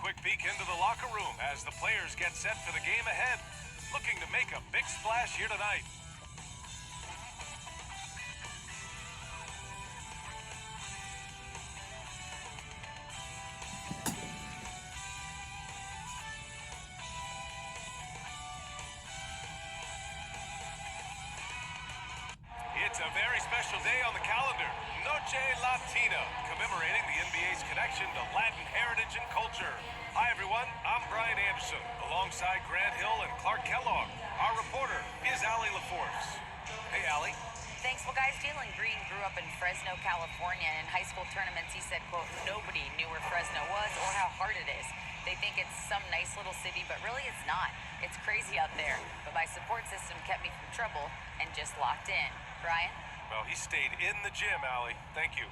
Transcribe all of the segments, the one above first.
quick peek into the locker room as the players get set for the game ahead, looking to make a big splash here tonight. It's a very special day on the calendar, Noche Latina, commemorating the NBA's connection to Latin heritage and culture. Hi everyone, I'm Brian Anderson, alongside Grant Hill and Clark Kellogg. Our reporter is Allie LaForce. Hey Allie. Thanks. Well, guys, Jalen Green grew up in Fresno, California. In high school tournaments, he said, quote, nobody knew where Fresno was or how hard it is. They think it's some nice little city, but really it's not. It's crazy out there. But my support system kept me from trouble and just locked in. Brian? Well, he stayed in the gym, Allie. Thank you.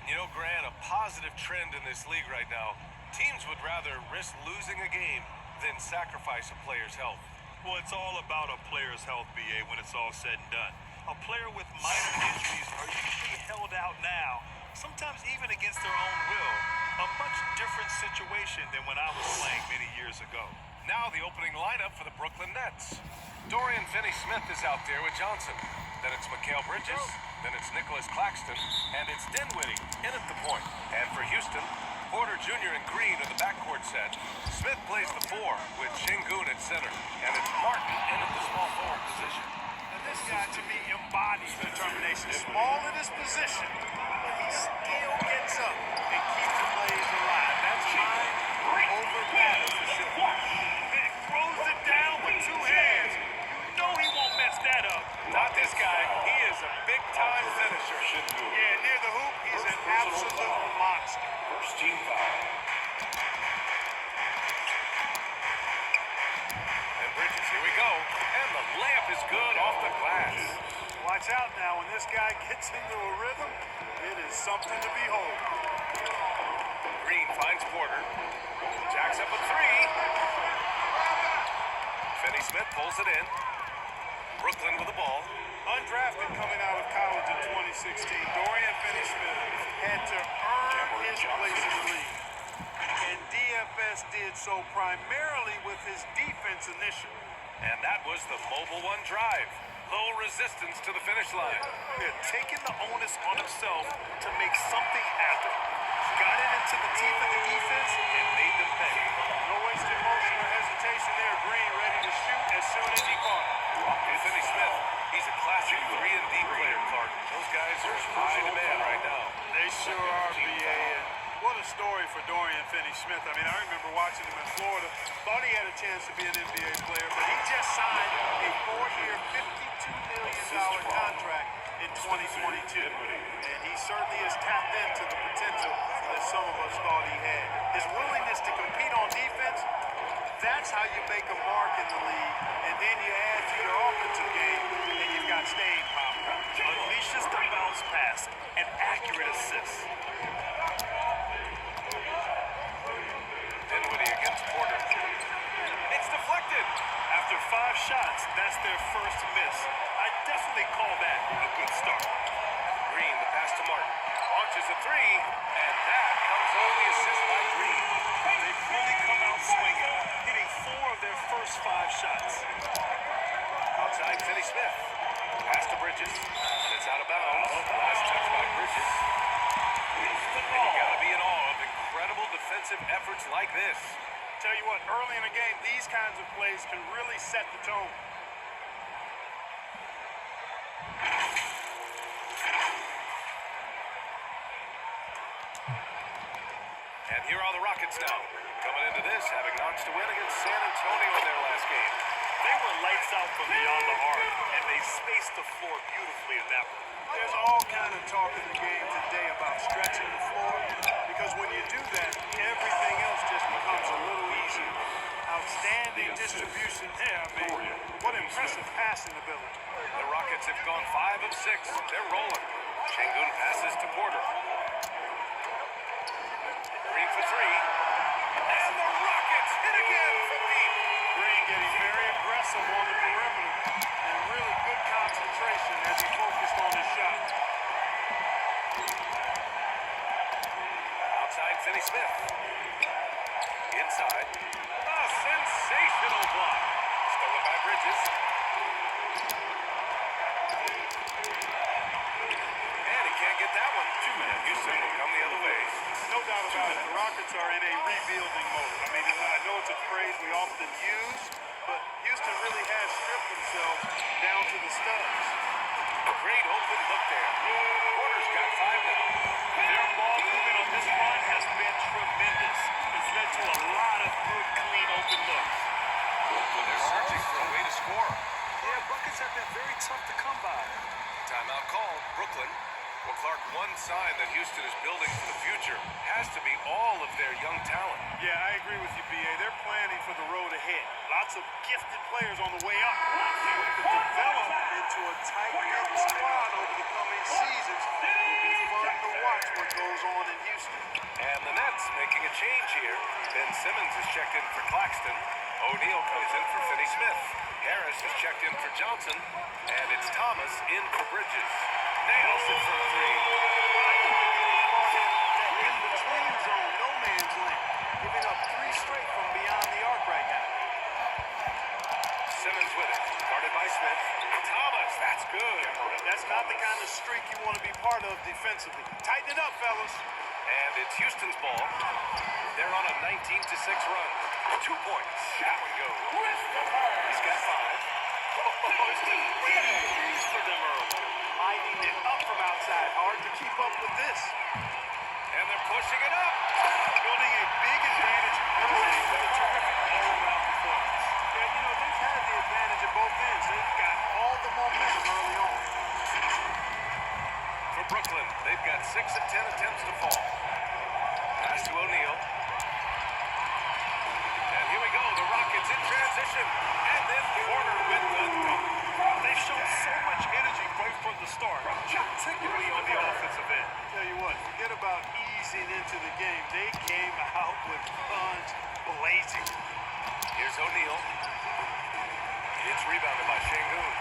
You know, Grant, a positive trend in this league right now. Teams would rather risk losing a game than sacrifice a player's health. Well, it's all about a player's health, BA, when it's all said and done. A player with minor injuries are usually held out now, sometimes even against their own will. A much different situation than when I was playing many years ago. Now the opening lineup for the Brooklyn Nets. Dorian Finney-Smith is out there with Johnson. Then it's Mikal Bridges. Then it's Nicholas Claxton. And it's Dinwiddie in at the point. And for Houston, Porter Jr. and Green are the backcourt set. Smith plays the four with Şengün at center. And it's Martin in at the small forward position. Now this guy, to me, embodies determination. Small in his position, but he still gets up and keeps the Blaze alive. That's mind over matter for sure. Then throws it down with two hands. You know he won't mess that up. Not this guy. He is a big-time finisher. Yeah, near the hoop, he's an absolute monster. First team foul. And Bridges, here we go. And the layup is good off the glass. Watch out now. When this guy gets into a rhythm, it is something to behold. Green finds Porter. Jacks up a three. Finney-Smith pulls it in. Brooklyn with the ball. Undrafted coming out of college in 2016, Dorian Finney-Smith had to earn his place in the league. And DFS did so primarily with his defense initially. And that was the Mobile One drive. Low resistance to the finish line. They're taking the onus on himself to make something happen. Got it into the teeth of the defense and made them pay. No wasted motion or hesitation there. Green ready to shoot as soon as he caught it. And Finney-Smith, he's a classic 3-and-D player, Clark. Those guys are high demand right now. They sure are, BA. And what a story for Dorian Finney-Smith. I mean, I remember watching him in Florida. Thought he had a chance to be an NBA player, but he just signed a 4-year, $52 million contract in 2022. And he certainly has tapped into the potential that some of us thought he had. His willingness to compete on defense, that's how you make a mark in the league. And then you add to your offensive game, and you've got staying power. Unleashes the bounce pass and accurate assists. Dinwiddie against Porter. It's deflected. After 5 shots, that's their first miss. I definitely call that a good start. Green, the pass to Martin. Launches a three, and that comes on the assist by Green. They've really come out swinging, hitting 4 of their first 5 shots. Outside Finney-Smith. Pass to Bridges, and it's out of bounds. Last touch by Bridges. And you gotta be in awe of incredible defensive efforts like this. Tell you what, early in the game, these kinds of plays can really set the tone. And here are the Rockets now. Coming into this, having notched a win against San Antonio in their last game. They were lights out from beyond the arc, and they spaced the floor beautifully in that one. There's all kind of talk in the game today about stretching the floor, because when you do that, everything else just becomes a little easier. Outstanding distribution there, man. What impressive passing ability. The Rockets have gone 5 of 6. They're rolling. Şengün passes to Porter. Green for three. And the Rockets hit again from deep. Green getting very aggressive on the perimeter and really good concentration as he focused on his shot. Outside Finney-Smith. Inside. rebuilding mode. I mean, I know it's a phrase we often use, but Houston really has stripped themselves down to the studs. Great open look there. Porter's got 5 now. Their ball movement on this run has been tremendous. It's led to a lot of good, clean, open looks. They're searching for a way to score. Yeah, buckets have been very tough to come by. Timeout called. Brooklyn. Well, Clark, one sign that Houston is building for the future has to be all of their young talent. Yeah, I agree with you, B.A. They're planning for the road ahead. Lots of gifted players on the way up. They could develop into a tight-knit squad over the coming seasons. It'll be fun to watch what goes on in Houston. And the Nets making a change here. Ben Simmons is checked in for Claxton. O'Neal comes in for Finney-Smith. Harris is checked in for Johnson. And it's Thomas in for Bridges. Nails it for 3. That in-between zone, no man's land. Giving up 3 straight from beyond the arc right now. Simmons with it. Guarded by Smith. Thomas, that's good. That's not the kind of streak you want to be part of defensively. Tighten it up, fellas. And it's Houston's ball. They're on a 19-6 run. 2 points. That one goes. He's got 5. It's just waiting trees for them early. Lighting it up from outside. Hard to keep up with this. And they're pushing it up. Building a big advantage early with a terrific all-around performance. Yeah, you know, they've had the advantage at both ends. They've got all the momentum early on. For Brooklyn, they've got 6 of 10 attempts to fall. Pass to O'Neal. And here we go, the Rockets in transition. And then Porter with the dunk. They've shown so much energy right from the start, particularly on the offensive end. Tell you what, forget about easing into the game. They came out with guns blazing. Here's O'Neal. It's rebounded by Şengün.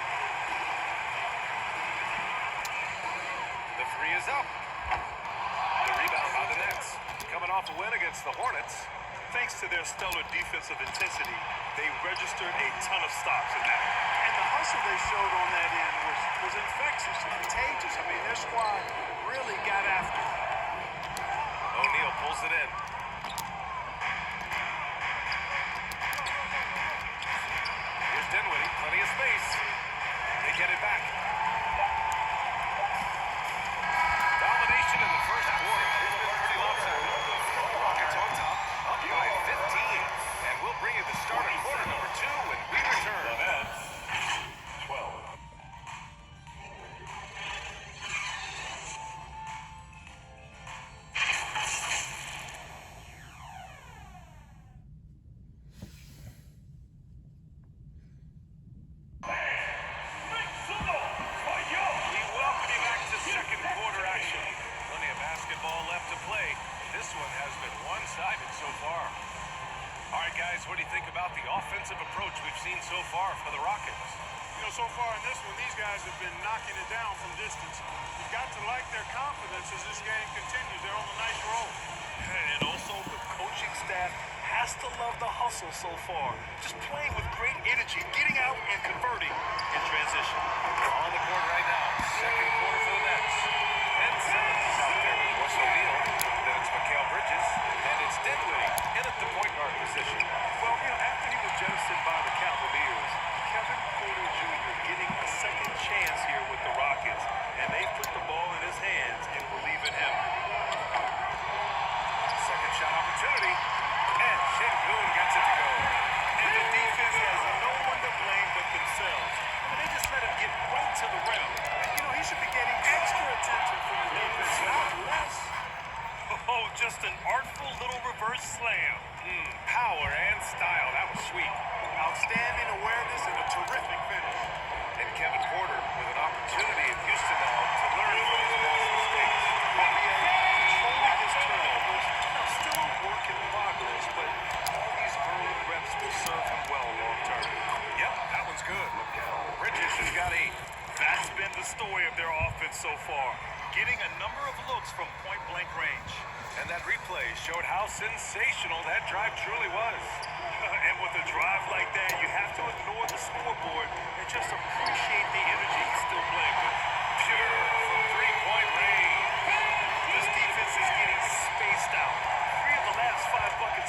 The 3 is up. The rebound by the Nets. Coming off a win against the Hornets. Thanks to their stellar defensive intensity, they registered a ton of stops in that. And the hustle they showed on that end was infectious and contagious. I mean, their squad really got after it. O'Neal pulls it in. Here's Dinwiddie, plenty of space. They get it back. Domination in the first quarter. It's been pretty lopsided. Rockets on top, up by 15. And we'll bring you the start of quarter number 2 when we return. The Nets, 12. We welcome you back to second quarter action. Plenty of basketball left to play. This one has been one-sided so far. All right, guys, what do you think about the offensive approach we've seen so far for the Rockets? You know, so far in this one, these guys have been knocking it down from distance. You've got to like their confidence as this game continues. They're on a nice roll. And also, the coaching staff has to love the hustle so far. Just playing with great energy, getting out and converting in transition. On the court right now, second quarter for the Nets. And Simmons is out there with Royce O'Neal. Then it's Mikal Bridges. And it's Dinwiddie in at the point guard position. Well, you know, after he was jettisoned by the Cavaliers, Kevin Porter Jr. getting a second chance here with the Rockets, and they put the ball in his hands and believe in him. Second shot opportunity. And Şengün gets it to go. And the defense has no one to blame but themselves. I mean, they just let him get right to the rim. And, you know, he should be getting extra attention from the defense, not less. Oh, just an artful little reverse slam. Power and style. That was sweet. Outstanding awareness and a terrific finish. And Kevin Porter with an opportunity in Houston now to learn from his past mistakes. Controlling his turnovers. Now, still a work in progress, but all these early reps will serve him well long term. Yep, that one's good. Bridges has got 8. That's been the story of their offense so far. Getting a number of looks from point-blank range. And that replay showed how sensational that drive truly was. And with a drive like that, you have to ignore the scoreboard and just appreciate the energy he's still playing with. Pure from three-point range. This defense is getting spaced out. 3 of the last 5 buckets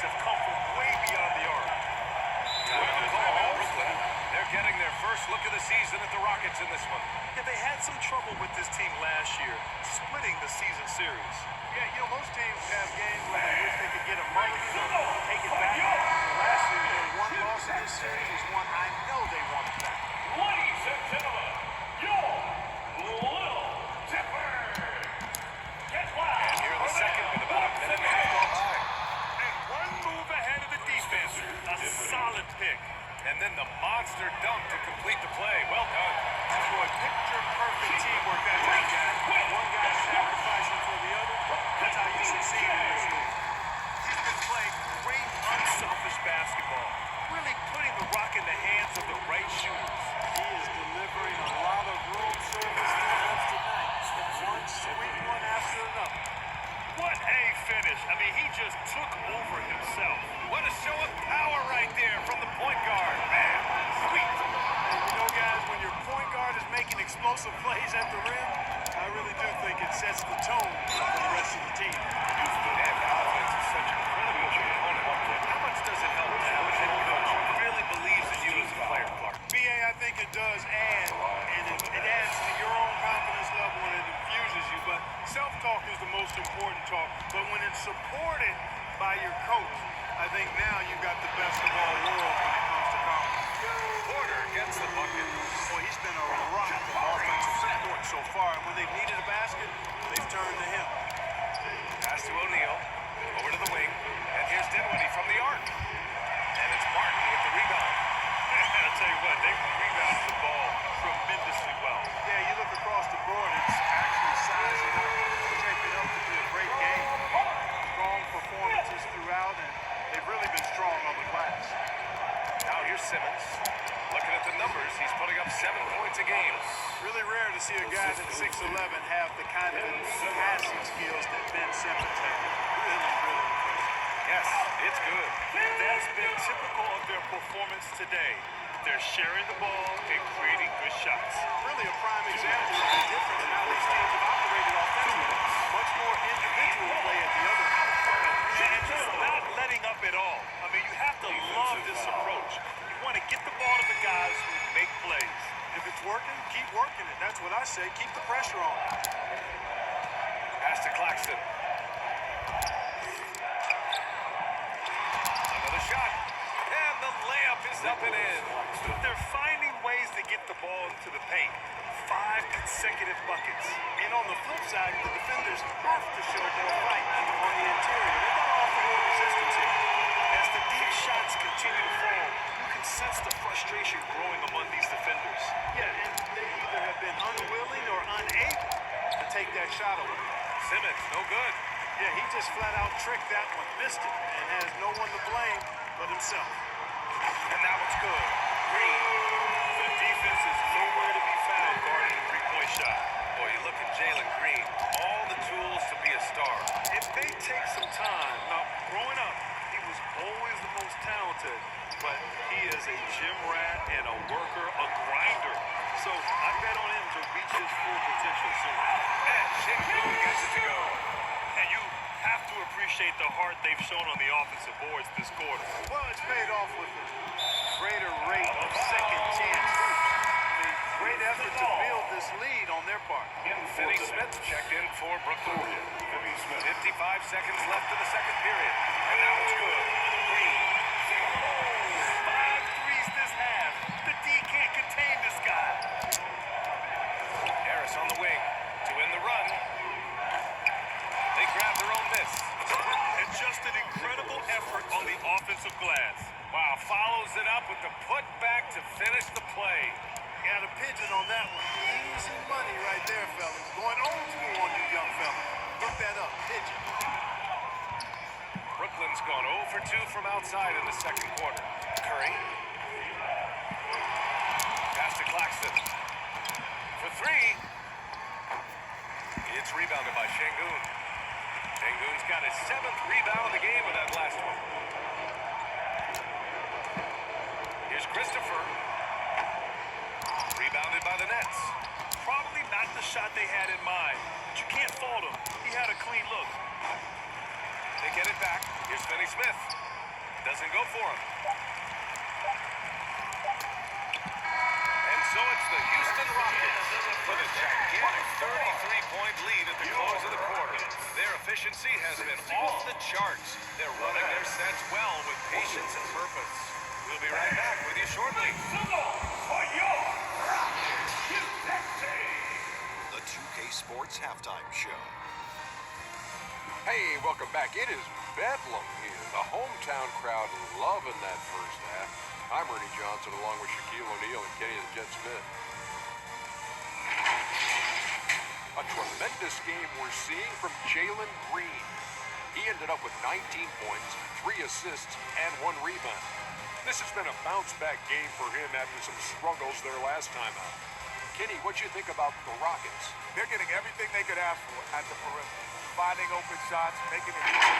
some trouble with this team last year, splitting the season series. Yeah, you know, most teams have games where they wish they could get a mulligan or take it back. Last year, their one loss in this series is one I know they want it back. Ladies and gentlemen, your Little Tipper. And here in the second with about a minute and a half gone by. And one move ahead of the defense. A solid pick. And then the monster dunk to complete the play. Well done. Boy, picture-perfect teamwork that time, guys. One guy sacrificing for the other. That's how you succeed in this league. He's been playing great, unselfish basketball. Really putting the rock in the hands of the right shooters. He is delivering a lot of room service defense tonight. One sweet one after another. What a finish. I mean, he just took over himself. What a show of power right there from the point guard. Man, sweet. And you know, guys, when your point guard is making explosive plays at the rim, I really do think it sets the tone for the rest of the team. And confidence is such a critical component. How much does it help to have a head coach who really believes in you as a player, Clark? BA, I think it does add, and it adds to your own confidence level and it infuses you. But self-talk is the most important talk. But when it's supported by your coach, I think now you've got the best of all worlds when it comes to confidence. Porter gets the bucket. Boy, he's been a rock of offensive support so far. And when they've needed a basket, they've turned to him. Pass to O'Neal. Over to the wing. And here's Dinwiddie from the arc. And it's Martin with the rebound. I'll tell you what, they rebounded the ball tremendously well. Yeah, you look across the board, it's actually sizing up, shaping up to be a great game. Strong performances throughout, and they've really been strong on the glass. Now here's Simmons. Looking at the numbers, he's putting up 7 points a game. Really rare to see a guy that's 6'11" have the kind of passing skills that Ben Simmons has. Really, really impressive. Yes, it's good. That's been typical of their performance today. They're sharing the ball and creating good shots. Really a prime example of the difference in how these teams have operated offensively. Much more individual play at the other end. And just not letting up at all. I mean, you have to love this approach. You want to get the ball to the guys who make plays. If it's working, keep working it. That's what I say. Keep the pressure on. Pass to Claxton. Another shot. And the layup is up and in. They're finding ways to get the ball into the paint. 5 consecutive buckets. And on the flip side, the defenders have to show more fight on the interior. They've got to offer more resistance here. As the deep shots continue to fall, you can sense the frustration growing among these defenders. Yeah, and they either have been unwilling or unable to take that shot away. Simmons, no good. Yeah, he just flat out tricked that one, missed it, and has no one to blame but himself. And now it's good. Green. The defense is nowhere to be found guarding a three-point shot. Boy, you look at Jalen Green. All the tools to be a star. It may take some time. Now, growing up, he was always the most talented, but he is a gym rat and a worker, a grinder. So I bet on him to reach his full potential soon. And Shingun gets it to go. And you have to appreciate the heart they've shown on the offensive boards this quarter. Well, it's paid off with a greater rate of second chance hoops. I mean, great effort to build this lead on their part. Finney Smith checked in for Brooklyn. 55 seconds left in the second period. And now it's good. Green. 5 threes this half. The D can't contain this guy. Harris on the wing to win the run. They grab their own miss. And just an incredible effort on the offensive glass. Wow, follows it up with the putback to finish the play. Got a pigeon on that one. Easy money right there, fellas. Going old school on you young fellas. Look that up, pigeon. Brooklyn's gone 0 for 2 from outside in the second quarter. Curry. Pass to Claxton. For 3. It's rebounded by Şengün. Şengün's got his 7th rebound of the game with that last one. Here's Christopher. Rebounded by the Nets. Probably not the shot they had in mind, but you can't fault him. He had a clean look. They get it back. Here's Finney Smith. Doesn't go for him. And So it's the Houston Rockets with a gigantic 33-point lead at the close of the quarter. Their efficiency has been off the charts. They're running their sets well with patience and purpose. We'll be right back with you shortly. The 2K Sports Halftime Show. Hey, welcome back. It is Bedlam here. The hometown crowd loving that first half. I'm Ernie Johnson along with Shaquille O'Neal and Kenny the Jet Smith. A tremendous game we're seeing from Jalen Green. He ended up with 19 points, 3 assists, and 1 rebound. This has been a bounce-back game for him after some struggles their last time out. Kenny, what you think about the Rockets? They're getting everything they could ask for at the perimeter. Finding open shots, making it easy.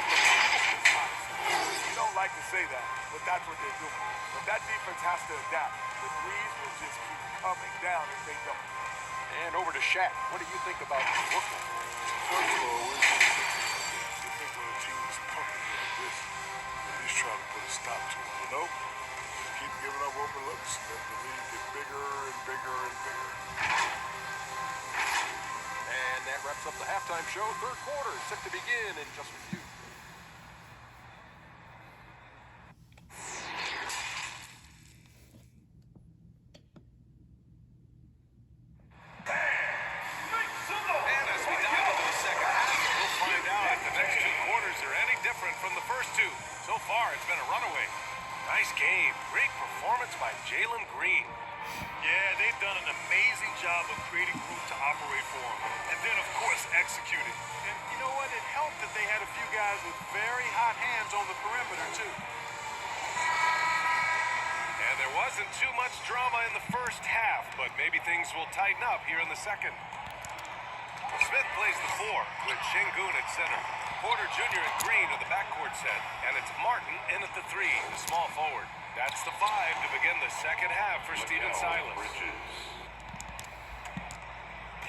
You don't like to say that, but that's what they're doing. But that defense has to adapt. The threes will just keep coming down if they don't. And over to Shaq. What do you think about Brooklyn? First of all, where's the defense? You think when a team is pumping like this, at least try to put a stop to it, you know? Keep giving up open looks, let the lead get bigger and bigger and bigger. And that wraps up the halftime show. Third quarter set to begin in just a few. And as we dive into the second half, we'll find out if the next 2 quarters are any different from the first 2. So far, it's been a runaway. Nice game. Great performance by Jalen Green. Yeah, they've done an amazing job of creating room to operate for him. And then, of course, executing. And you know what? It helped that they had a few guys with very hot hands on the perimeter, too. And there wasn't too much drama in the first half, but maybe things will tighten up here in the second. Smith plays the 4 with Şengün at center. Porter Jr. and Green are the backcourt set, and it's Martin in at the 3, the small forward. That's the 5 to begin the second half for Steven Silas.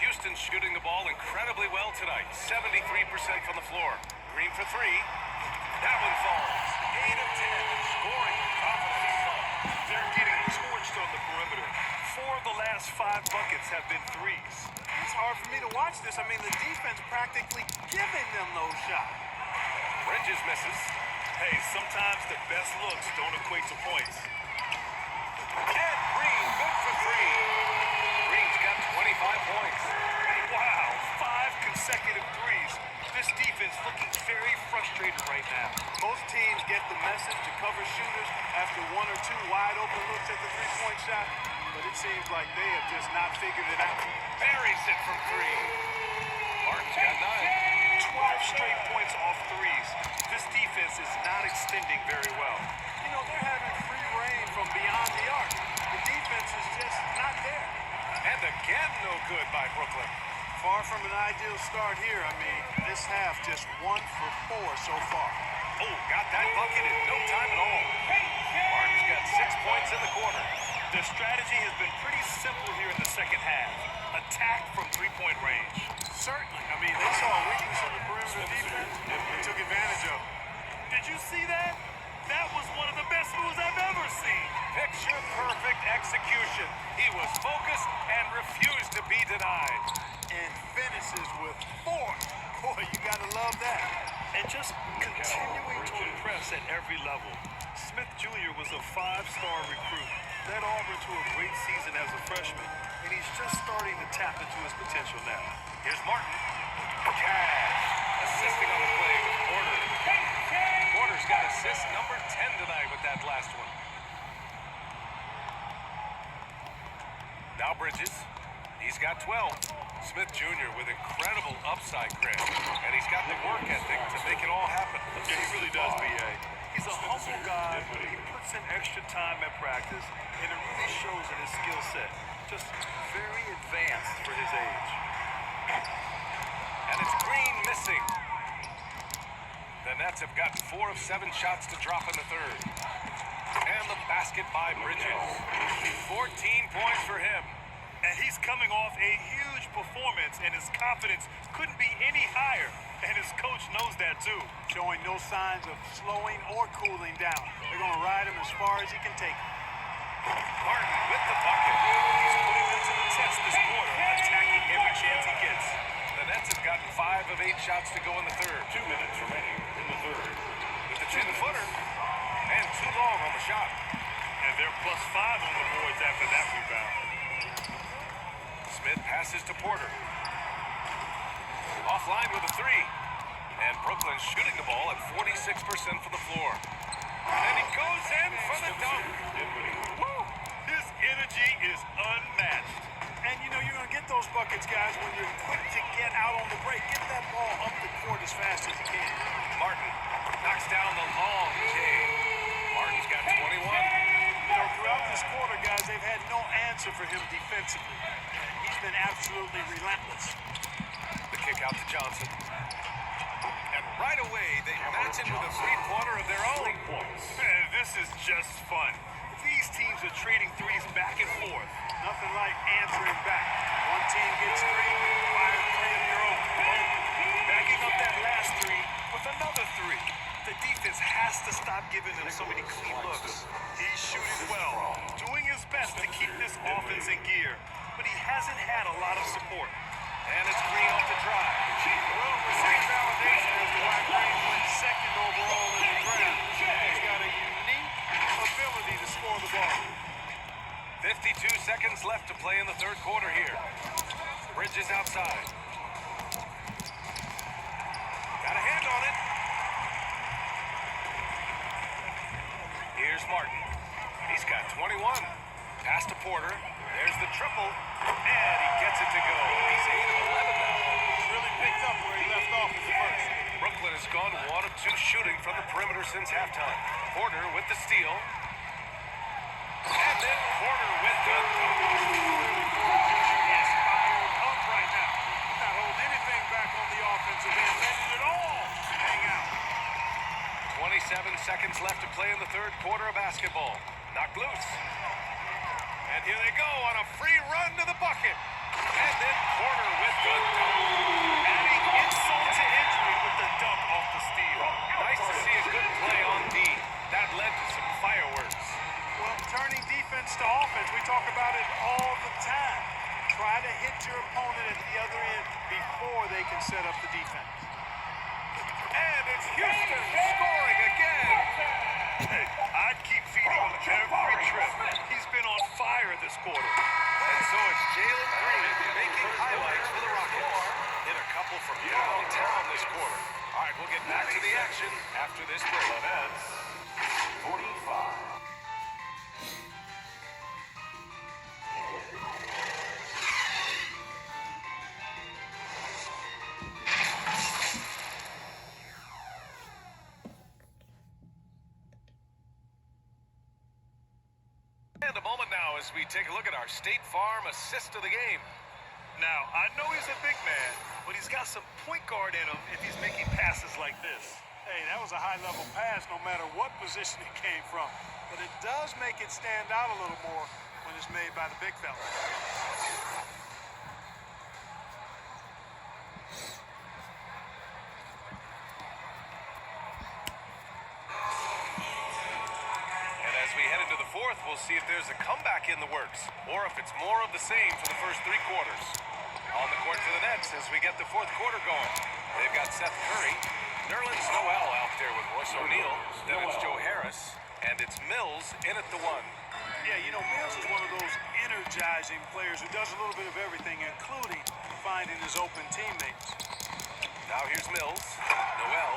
Houston shooting the ball incredibly well tonight, 73% from the floor. Green for 3. That one falls. 8 of 10, scoring with confidence. They're getting torched on the perimeter. 4 of the last 5 buckets have been threes. It's hard for me to watch this. I mean, the defense practically giving them those shots. Bridges misses. Hey, sometimes the best looks don't equate to points. And Green, good for 3. Green's got 25 points. Wow, 5 consecutive threes. This defense looking very frustrated right now. Both teams get the message to cover shooters after 1 or 2 wide open looks at the three-point shot, but it seems like they have just not figured it out. Buries it from 3. Martin's got 9. 12 straight points off threes. This defense is not extending very well. You know, they're having free reign from beyond the arc. The defense is just not there. And again, no good by Brooklyn. Far from an ideal start here. I mean, this half just 1 for 4 so far. Oh, got that bucket in no time at all. Martin's got 6 points in the quarter. Their strategy has been pretty simple here in the second half. Attack from three-point range. Certainly. I mean, they saw a weakness in the perimeter defense and took advantage of it. Did you see that? That was one of the best moves I've ever seen. Picture perfect execution. He was focused and refused to be denied. And finishes with 4. Boy, you gotta love that. And just continuing to impress at every level. Smith Jr. was a 5-star recruit. Led Auburn to a great season as a freshman, and he's just starting to tap into his potential now. Here's Martin. Cash. Assisting on the play with Porter. Porter's got assist number 10 tonight with that last one. Now Bridges. He's got 12. Smith Jr. with incredible upside credit, and he's got the work ethic to make it all happen. Yeah, he really does, B.A. He's a humble guy, but he puts in extra time at practice, and it really shows in his skill set. Just very advanced for his age. And it's Green missing. The Nets have gotten 4 of 7 shots to drop in the third. And the basket by Bridges. 14 points for him. And he's coming off a huge performance, and his confidence couldn't be any higher. And his coach knows that, too. Showing no signs of slowing or cooling down. They're going to ride him as far as he can take him. Martin with the bucket. He's putting to the test this quarter, attacking every chance he gets. The Nets have gotten 5 of 8 shots to go in the third. 2 minutes remaining in the third. With the 10-footer. And too long on the shot. And they're +5 on the boards after that rebound. Smith passes to Porter. Offline with a 3. And Brooklyn shooting the ball at 46% from the floor. And he goes in for the dunk. Woo! His energy is unmatched. And you know you're going to get those buckets, guys, when you're quick to get out on the break. Get that ball up the court as fast as you can. Martin knocks down the long J. Martin's got 21. You know, throughout this quarter, guys, they've had no answer for him defensively. He's been absolutely relentless. The kick out to Johnson. And right away, they match him with a three-pointer of their own. 3 points. Man, this is just fun. These teams are trading threes back and forth. Nothing like answering back. One team gets 3, fire 3 of your own. Boom. Backing up that last 3 with another 3. The defense has to stop giving them so many clean looks. He's shooting well, doing his best to keep this offense in gear, but he hasn't had a lot of support. And it's Green off the drive. Well, received validation as to why Green went second overall in the draft. He's got a unique ability to score the ball. 52 seconds left to play in the third quarter here. Bridges outside. Got a hand on it. Here's Martin. He's got 21. Pass to Porter. There's the triple. And he gets it to go. He's 8 of 11 now. He's really picked up where he left off in the first. Brooklyn has gone 1 of 2 shooting from the perimeter since halftime. Porter with the steal. And then Porter with the dunk. Is fired up right now. Not holding anything back on the offensive end. Letting it all hang out. 27 seconds left to play in the third quarter of basketball. Knocked loose. And here they go on a free run to the bucket. And then Porter with the dunk. Adding insult to injury with the dunk off the steal. Nice to see a good play on D. That led to some fireworks. Well, turning defense to offense, we talk about it all the time. Try to hit your opponent at the other end before they can set up the defense. And it's Houston scoring again. Hey, I'd keep feeding him every trip. He's been on fire this quarter. And so it's Jalen Green making highlights for the Rockets. Hit a couple from downtown this quarter. All right, we'll get back to the action after this break. Nets, 45. And a moment now as we take a look at our State Farm assist of the game. Now, I know he's a big man, but he's got some point guard in him if he's making passes like this. Hey, that was a high-level pass no matter what position it came from. But it does make it stand out a little more when it's made by the big fella. And as we head into the fourth, we'll see if there's a comeback in the works or if it's more of the same for the first 3 quarters. On the court for the Nets as we get the fourth quarter going. They've got Seth Curry, Nerlens Noel out there with Royce O'Neal, then it's Joe Harris, and it's Mills in at the 1. Yeah, you know, Mills is one of those energizing players who does a little bit of everything, including finding his open teammates. Now here's Mills, Noel,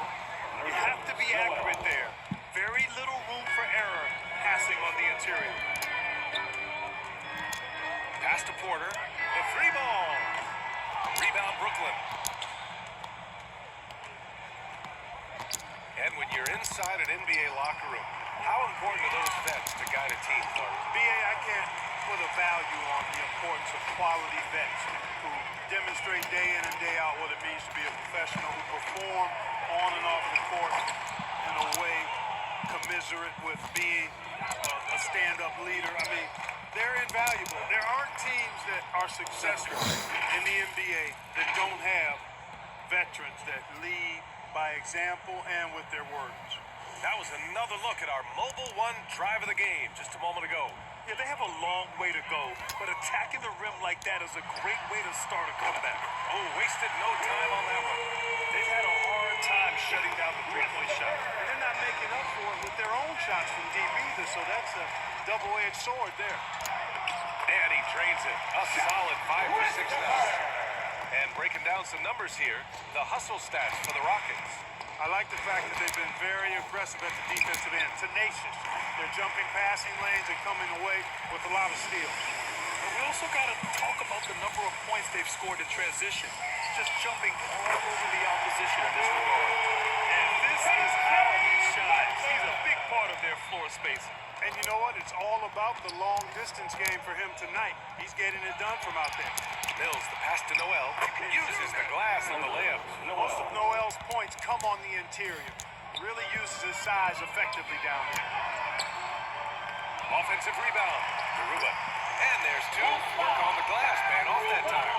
You have to be accurate there. Very little room for error passing on the interior. pass to Porter, the 3 ball. Rebound Brooklyn. And when you're inside an NBA locker room, how important are those vets to guide a team, Clark? BA, I can't put a value on the importance of quality vets who demonstrate day in and day out what it means to be a professional, who perform on and off the court in a way commiserate with being a stand-up leader. I mean, they're invaluable. There aren't teams that are successful in the NBA that don't have veterans that lead by example and with their words. That was another look at our Mobile One drive of the game just a moment ago. Yeah, they have a long way to go, but attacking the rim like that is a great way to start a comeback. Oh, wasted no time on that one. They've had a hard time shutting down the three-point shot. And they're not making up for it with their own shots from deep either, so that's a double-edged sword there. And he drains it. A solid 5 for 6 now. And breaking down some numbers here, the hustle stats for the Rockets. I like the fact that they've been very aggressive at the defensive end, tenacious. They're jumping passing lanes and coming away with a lot of steals. And we also got to talk about the number of points they've scored in transition. Just jumping all over the opposition in this regard. And this is how he shines. He's a big part of their floor spacing. And you know what? It's all about the long-distance game for him tonight. He's getting it done from out there. Mills, the pass to Noel, uses the glass on the layup. Most of Noel's points come on the interior. Really uses his size effectively down there. Offensive rebound, Garuba. And there's 2. Work on the glass, paying off that time.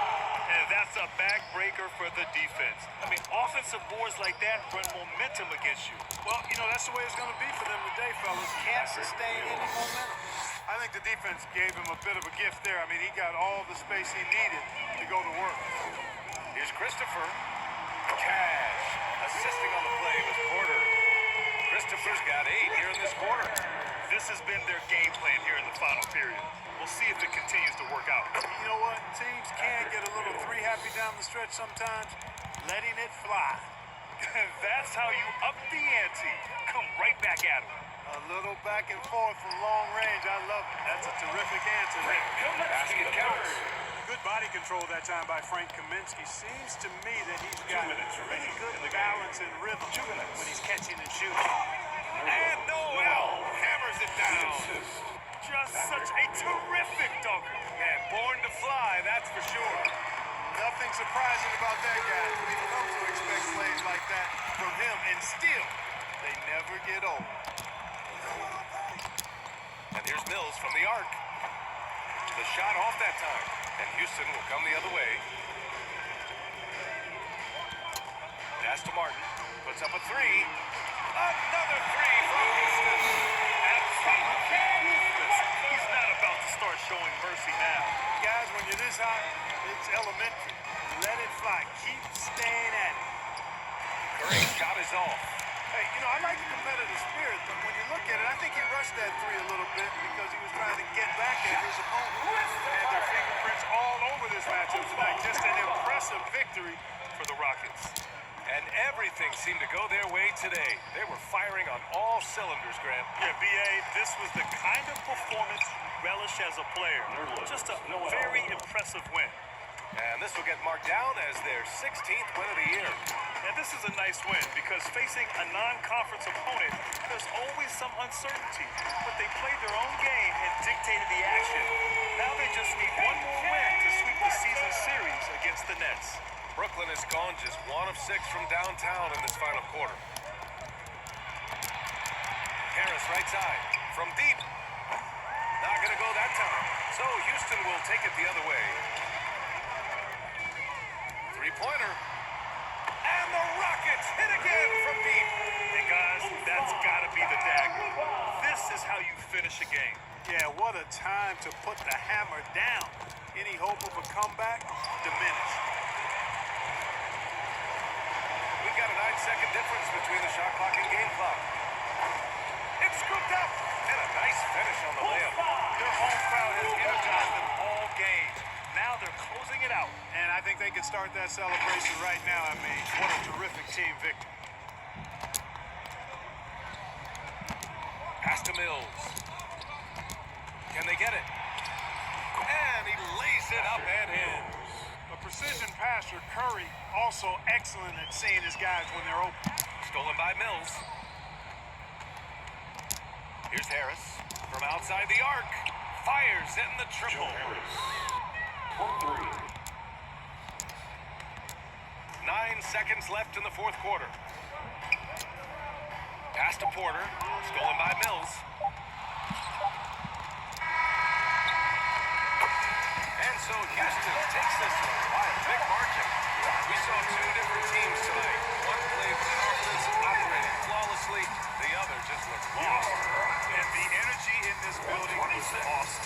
And that's a backbreaker for the defense. I mean, offensive boards like that run momentum against you. Well, you know, that's the way it's going to be for them today, fellas. Can't sustain any momentum. I think the defense gave him a bit of a gift there. I mean, he got all the space he needed to go to work. Here's Christopher. Cash. Assisting on the play with Porter. Christopher's got 8 here in this quarter. This has been their game plan here in the final period. We'll see if it continues to work out. You know what? Teams can get a little three happy down the stretch sometimes. Letting it fly. That's how you up the ante. Come right back at them. A little back and forth from long range. I love it. That's a terrific answer there. Basket counts. Good body control that time by Frank Kaminsky. Seems to me that he's got really good balance and rhythm when he's catching and shooting. And Noel hammers it down. Just such a terrific dunker. And born to fly, that's for sure. Nothing surprising about that guy. We've come to expect plays like that from him, and still, they never get old. And here's Mills from the arc. The shot off that time. And Houston will come the other way. Pass to Martin. Puts up a 3. Another 3 from Houston. And from Houston. He's not about to start showing mercy now. Guys, when you're this hot, it's elementary. Let it fly. Keep staying at it. Great shot is off. Hey, you know, I like the competitive spirit, but when you look at it, I think he rushed that 3 a little bit because he was trying to get back at his opponent. And their fingerprints all over this matchup tonight. Just an impressive victory For the Rockets. And everything seemed to go their way today. They were firing on all cylinders, Grant. Yeah, B.A., this was the kind of performance you relish as a player. Just a very impressive win. And this will get marked down as their 16th win of the year. And this is a nice win because facing a non-conference opponent, there's always some uncertainty. But they played their own game and dictated the action. Now they just need one more win to sweep the season series against the Nets. Brooklyn has gone just 1 of 6 from downtown in this final quarter. Harris right side from deep. Not going to go that time. So Houston will take it the other way. Three-pointer. And the Rockets hit again from deep. Hey guys, that's got to be the dagger. This is how you finish a game. Yeah, what a time to put the hammer down. Any hope of a comeback? Diminished. We've got a 9-second difference between the shot clock and game clock. It's scooped up. And a nice finish on the layup. Their home crowd has energized them all game. Now they're closing it out. And I think they can start that celebration right now. I mean, what a terrific team victory. Pass to Mills. Can they get it? And he lays it up and in. A precision passer, Curry, also excellent at seeing his guys when they're open. Stolen by Mills. Here's Harris from outside the arc. Fires in the triple. 9 seconds left in the fourth quarter. Pass to Porter. Stolen by Mills. And so Houston takes this one by a big margin. We saw 2 different teams tonight. One played with confidence, operated flawlessly. The other just looked lost. And the energy in this building was lost.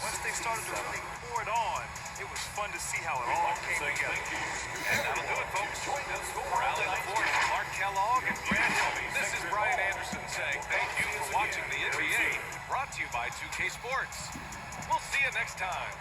once they started to really pour it on, it was fun to see how it all came together. And that'll do it, folks. For Allie LaFleur, Mark Kellogg, and Grant Hill, this is Brian Anderson saying thank you for watching the NBA, brought to you by 2K Sports. We'll see you next time.